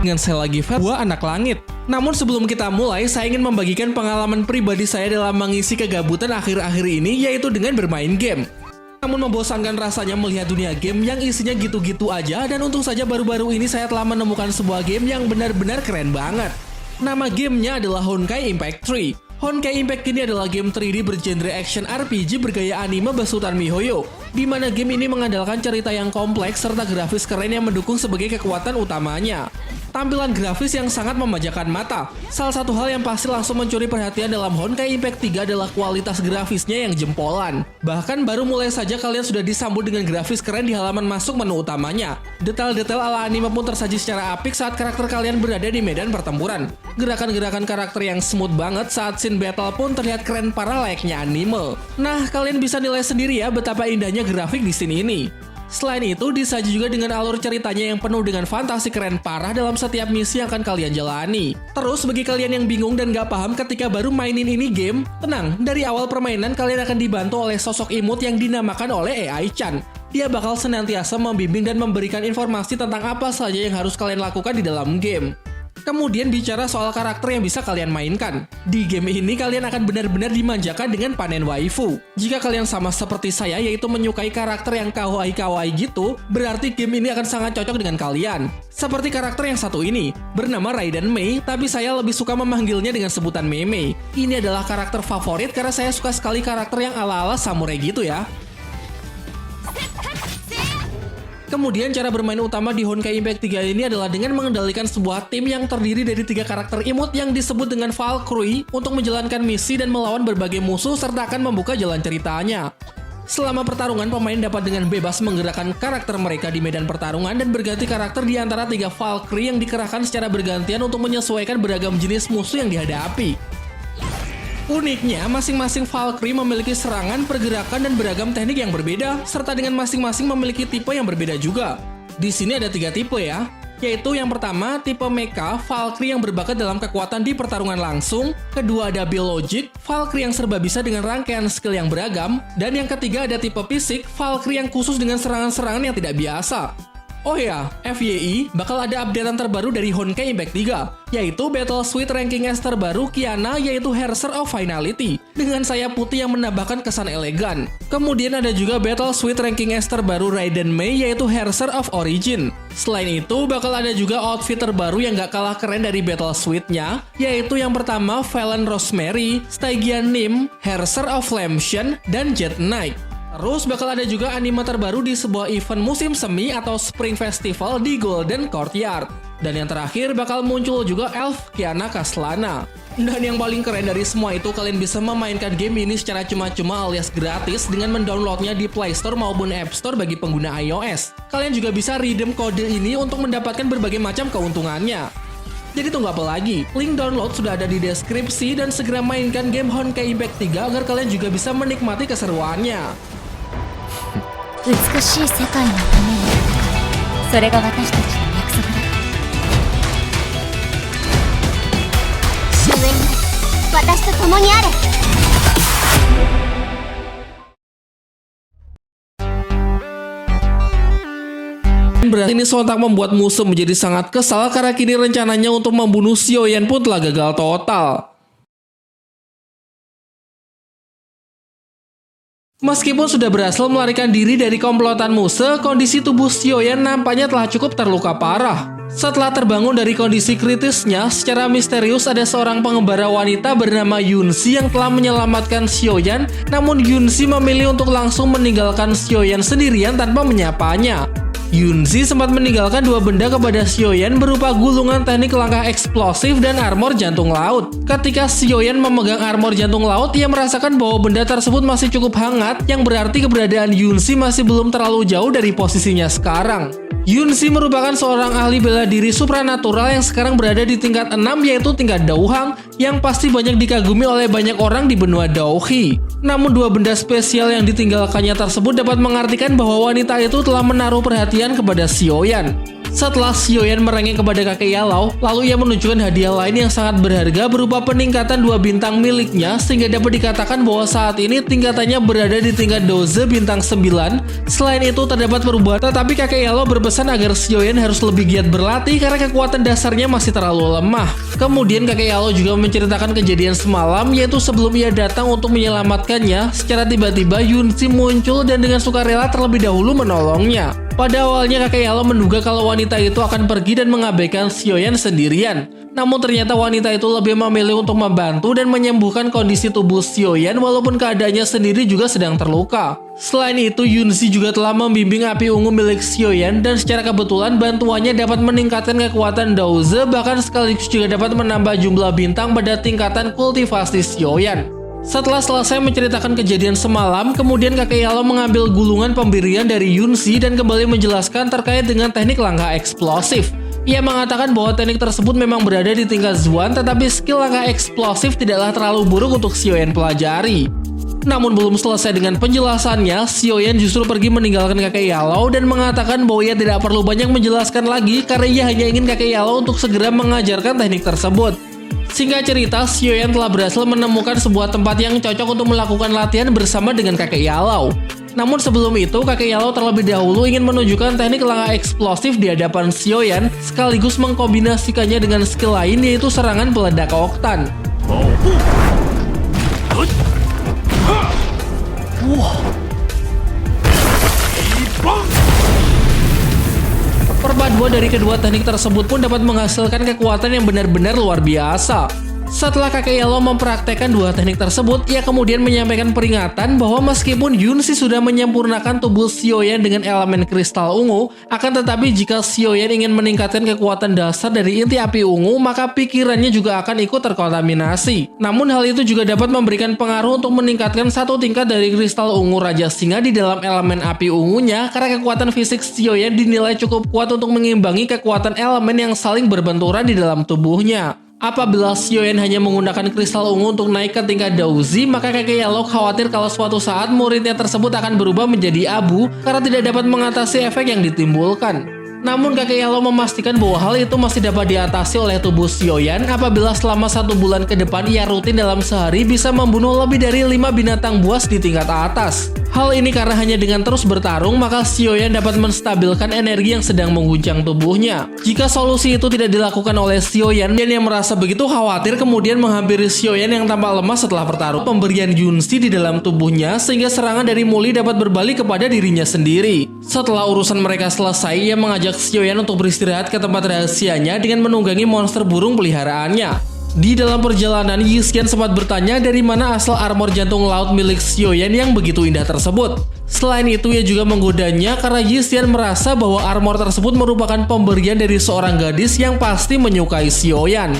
dengan saya lagi Dua Anak Langit. Namun sebelum kita mulai, saya ingin membagikan pengalaman pribadi saya dalam mengisi kegabutan akhir-akhir ini, yaitu dengan bermain game. Namun membosankan rasanya melihat dunia game yang isinya gitu-gitu aja, dan untung saja baru-baru ini saya telah menemukan sebuah game yang benar-benar keren banget. Nama gamenya adalah Honkai Impact 3. Honkai Impact ini adalah game 3D bergenre action RPG bergaya anime besutan MiHoYo, di mana game ini mengandalkan cerita yang kompleks serta grafis keren yang mendukung sebagai kekuatan utamanya. Tampilan grafis yang sangat memanjakan mata. Salah satu hal yang pasti langsung mencuri perhatian dalam Honkai Impact 3 adalah kualitas grafisnya yang jempolan. Bahkan baru mulai saja kalian sudah disambut dengan grafis keren di halaman masuk menu utamanya. Detail-detail ala anime pun tersaji secara apik saat karakter kalian berada di medan pertempuran. Gerakan-gerakan karakter yang smooth banget saat scene battle pun terlihat keren parah layaknya anime. Nah, kalian bisa nilai sendiri ya betapa indahnya grafik di sini ini. Selain itu, disaji juga dengan alur ceritanya yang penuh dengan fantasi keren parah dalam setiap misi yang akan kalian jalani. Terus, bagi kalian yang bingung dan gak paham ketika baru mainin ini game, tenang, dari awal permainan kalian akan dibantu oleh sosok imut yang dinamakan oleh AI-chan. Dia bakal senantiasa membimbing dan memberikan informasi tentang apa saja yang harus kalian lakukan di dalam game. Kemudian bicara soal karakter yang bisa kalian mainkan. Di game ini kalian akan benar-benar dimanjakan dengan panen waifu. Jika kalian sama seperti saya yaitu menyukai karakter yang kawaii-kawaii gitu, berarti game ini akan sangat cocok dengan kalian. Seperti karakter yang satu ini, bernama Raiden Mei, tapi saya lebih suka memanggilnya dengan sebutan Mei. Ini adalah karakter favorit karena saya suka sekali karakter yang ala-ala samurai gitu ya. Kemudian cara bermain utama di Honkai Impact 3 ini adalah dengan mengendalikan sebuah tim yang terdiri dari 3 karakter imut yang disebut dengan Valkyrie untuk menjalankan misi dan melawan berbagai musuh serta akan membuka jalan ceritanya. Selama pertarungan, pemain dapat dengan bebas menggerakkan karakter mereka di medan pertarungan dan berganti karakter di antara 3 Valkyrie yang dikerahkan secara bergantian untuk menyesuaikan beragam jenis musuh yang dihadapi. Uniknya, masing-masing Valkyrie memiliki serangan, pergerakan, dan beragam teknik yang berbeda, serta dengan masing-masing memiliki tipe yang berbeda juga. Di sini ada 3 tipe ya, yaitu yang pertama, tipe Mecha, Valkyrie yang berbakat dalam kekuatan di pertarungan langsung. Kedua ada Biologic, Valkyrie yang serba bisa dengan rangkaian skill yang beragam. Dan yang ketiga ada tipe Fisik, Valkyrie yang khusus dengan serangan-serangan yang tidak biasa. Oh ya, FYI, bakal ada updatean terbaru dari Honkai Impact 3, yaitu Battle Suite Ranking S terbaru Kiana, yaitu Herser of Finality, dengan sayap putih yang menambahkan kesan elegan. Kemudian ada juga Battle Suite Ranking S terbaru Raiden Mei, yaitu Herser of Origin. Selain itu, bakal ada juga outfit terbaru yang gak kalah keren dari Battle Suite-nya, yaitu yang pertama Valen Rosemary, Stygian Nim, Herser of Flamsion, dan Jet Knight. Terus bakal ada juga anime terbaru di sebuah event musim semi atau Spring Festival di Golden Courtyard. Dan yang terakhir bakal muncul juga Elf Kiana Kaslana. Dan yang paling keren dari semua itu, kalian bisa memainkan game ini secara cuma-cuma alias gratis dengan mendownloadnya di Play Store maupun App Store bagi pengguna iOS. Kalian juga bisa redeem kode ini untuk mendapatkan berbagai macam keuntungannya. Jadi tunggu apa lagi? Link download sudah ada di deskripsi dan segera mainkan game Honkai Impact 3 agar kalian juga bisa menikmati keseruannya. 美しい世界のために戦う、それが私たちの約束だ。終焉まで私と共にあれ。 Berarti ini sontak membuat musuh menjadi sangat kesal karena kini rencananya untuk membunuh Xiaoyan pun telah gagal total. Meskipun sudah berhasil melarikan diri dari komplotan musuh, kondisi tubuh Xiaoyan nampaknya telah cukup terluka parah. Setelah terbangun dari kondisi kritisnya, secara misterius ada seorang pengembara wanita bernama Yunzi yang telah menyelamatkan Xiaoyan, namun Yunzi memilih untuk langsung meninggalkan Xiaoyan sendirian tanpa menyapanya. Yunzi sempat meninggalkan 2 benda kepada Xiaoyan berupa gulungan teknik langkah eksplosif dan armor jantung laut. Ketika Xiaoyan memegang armor jantung laut, ia merasakan bahwa benda tersebut masih cukup hangat, yang berarti keberadaan Yunzi masih belum terlalu jauh dari posisinya sekarang. Yunzi merupakan seorang ahli bela diri supranatural yang sekarang berada di tingkat 6, yaitu tingkat Douhang, yang pasti banyak dikagumi oleh banyak orang di benua Douhi. Namun 2 benda spesial yang ditinggalkannya tersebut dapat mengartikan bahwa wanita itu telah menaruh perhatian kepada Xiaoyan. Setelah Xiaoyan merengek kepada kakek Yalau, lalu ia menunjukkan hadiah lain yang sangat berharga berupa peningkatan 2 bintang miliknya, sehingga dapat dikatakan bahwa saat ini tingkatannya berada di tingkat doze bintang 9. Selain itu terdapat perubahan, tetapi kakek Yalau berpesan agar Xiaoyan harus lebih giat berlatih karena kekuatan dasarnya masih terlalu lemah. Kemudian kakek Yalau juga menceritakan kejadian semalam, yaitu sebelum ia datang untuk menyelamatkannya, secara tiba-tiba Yunzi muncul dan dengan sukarela terlebih dahulu menolongnya. Pada awalnya kakek Yalau menduga kalau wanita itu akan pergi dan mengabaikan Xiaoyan sendirian. Namun ternyata wanita itu lebih memilih untuk membantu dan menyembuhkan kondisi tubuh Xiaoyan walaupun keadaannya sendiri juga sedang terluka. Selain itu, Yunzi juga telah membimbing api ungu milik Xiaoyan dan secara kebetulan bantuannya dapat meningkatkan kekuatan Daoze, bahkan sekaligus juga dapat menambah jumlah bintang pada tingkatan kultivasi Xiaoyan. Setelah selesai menceritakan kejadian semalam, kemudian kakek Yalau mengambil gulungan pemberian dari Yunzi dan kembali menjelaskan terkait dengan teknik langkah eksplosif. Ia mengatakan bahwa teknik tersebut memang berada di tingkat Zuan, tetapi skill langkah eksplosif tidaklah terlalu buruk untuk Xiaoyan pelajari. Namun belum selesai dengan penjelasannya, Xiaoyan justru pergi meninggalkan kakek Yalau dan mengatakan bahwa ia tidak perlu banyak menjelaskan lagi karena ia hanya ingin kakek Yalau untuk segera mengajarkan teknik tersebut. Singkat cerita, Xiaoyan telah berhasil menemukan sebuah tempat yang cocok untuk melakukan latihan bersama dengan kakek Yalau. Namun sebelum itu, kakek Yalau terlebih dahulu ingin menunjukkan teknik langkah eksplosif di hadapan Xiaoyan, sekaligus mengkombinasikannya dengan skill lain, yaitu serangan peledak oktan. Perpaduan dari kedua teknik tersebut pun dapat menghasilkan kekuatan yang benar-benar luar biasa. Setelah kakek Yalau mempraktekkan dua teknik tersebut, ia kemudian menyampaikan peringatan bahwa meskipun Yunzi sudah menyempurnakan tubuh Xiaoyan dengan elemen kristal ungu, akan tetapi jika Xiaoyan ingin meningkatkan kekuatan dasar dari inti api ungu, maka pikirannya juga akan ikut terkontaminasi. Namun hal itu juga dapat memberikan pengaruh untuk meningkatkan satu tingkat dari kristal ungu Raja Singa di dalam elemen api ungunya, karena kekuatan fisik Xiaoyan dinilai cukup kuat untuk mengimbangi kekuatan elemen yang saling berbenturan di dalam tubuhnya. Apabila Xiaoyan hanya menggunakan kristal ungu untuk naik ke tingkat Daozi, maka kakek Yalau khawatir kalau suatu saat muridnya tersebut akan berubah menjadi abu karena tidak dapat mengatasi efek yang ditimbulkan. Namun kakek Yalau memastikan bahwa hal itu masih dapat diatasi oleh tubuh Xiaoyan apabila selama 1 bulan ke depan ia rutin dalam sehari bisa membunuh lebih dari 5 binatang buas di tingkat atas. Hal ini karena hanya dengan terus bertarung, maka Xiaoyan dapat menstabilkan energi yang sedang mengguncang tubuhnya. Jika solusi itu tidak dilakukan oleh Xiaoyan, dan yang merasa begitu khawatir kemudian menghampiri Xiaoyan yang tampak lemah setelah bertarung, pemberian Yunzi di dalam tubuhnya sehingga serangan dari Muli dapat berbalik kepada dirinya sendiri. Setelah urusan mereka selesai, ia mengajak Xiaoyan untuk beristirahat ke tempat rahasianya dengan menunggangi monster burung peliharaannya. Di dalam perjalanan, Yixian sempat bertanya dari mana asal armor jantung laut milik Xiaoyan yang begitu indah tersebut. Selain itu, ia juga menggodanya karena Yixian merasa bahwa armor tersebut merupakan pemberian dari seorang gadis yang pasti menyukai Xiaoyan.